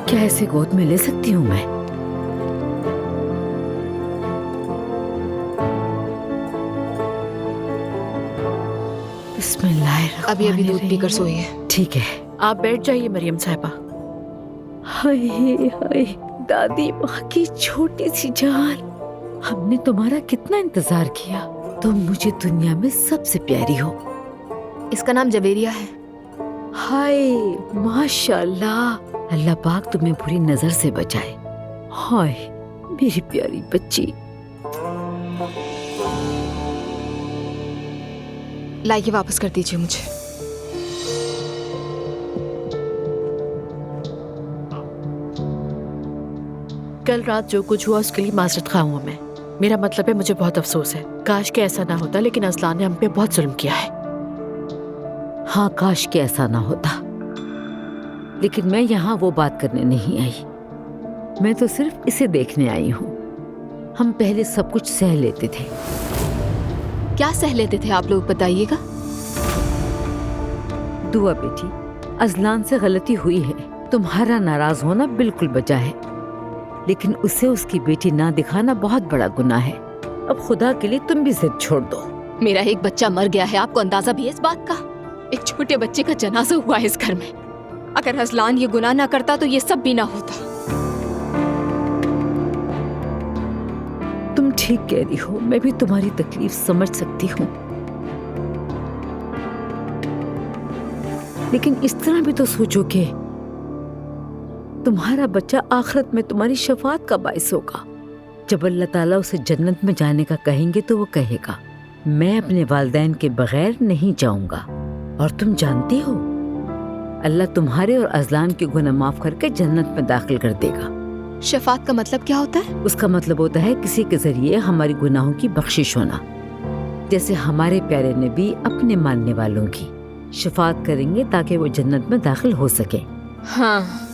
क्या ऐसे गोद में ले सकती हूँ मैं? अभी अभी दूध पीकर सोई है। ठीक है। आप बैठ जाइए मरियम साहिबा। हाय हाय, दादी माँ की छोटी सी जान, हमने तुम्हारा कितना इंतजार किया। तुम मुझे दुनिया में सबसे प्यारी हो। इसका नाम जवेरिया है। हाय माशाल्लाह, अल्लाह पाक तुम्हें बुरी नजर से बचाए। हाय मेरी प्यारी बच्ची। लाइए वापस कर दीजिए मुझे। कल रात जो कुछ हुआ उसके लिए माजरत खा हूँ मैं। मेरा मतलब है मुझे बहुत अफसोस है। काश के ऐसा ना होता, लेकिन अजलान ने हम पे बहुत जुल्म किया है। हाँ काश के ऐसा ना होता, लेकिन मैं यहाँ वो बात करने नहीं आई। मैं तो सिर्फ इसे देखने आई हूँ। हम पहले सब कुछ सह लेते थे। क्या सह लेते थे आप लोग, बताइएगा। दुआ बेटी, अजलान से गलती हुई है। तुम्हारा नाराज होना बिल्कुल बचा है, लेकिन उसे उसकी बेटी ना दिखाना बहुत बड़ा गुनाह है। अब खुदा के लिए तुम भी जिद छोड़ दो। मेरा एक बच्चा मर गया है, आपको अंदाजा भी है इस बात का? एक छोटे बच्चे का जनाजा हुआ है इस घर में। अगर अजलान ये गुनाह ना करता तो ये सब भी ना होता। तुम ठीक कह रही हो, मैं भी तुम्हारी तकलीफ समझ सकती हूँ, लेकिन इस तरह भी तो सोचो कि तुम्हारा बच्चा आखिरत में तुम्हारी शफाअत का बाइस होगा। जब अल्लाह ताला उसे जन्नत में जाने का कहेंगे तो वो कहेगा, मैं अपने वालिदैन के बगैर नहीं जाऊंगा। और तुम जानती हो, अल्लाह तुम्हारे और अजलान के गुनाह माफ करके जन्नत में दाखिल कर देगा। शफाअत का मतलब क्या होता है? उसका मतलब होता है किसी के जरिए हमारी गुनाहों की बख्शिश होना, जैसे हमारे प्यारे नबी अपने मानने वालों की शफाअत करेंगे ताकि वो जन्नत में दाखिल हो सके। हाँ,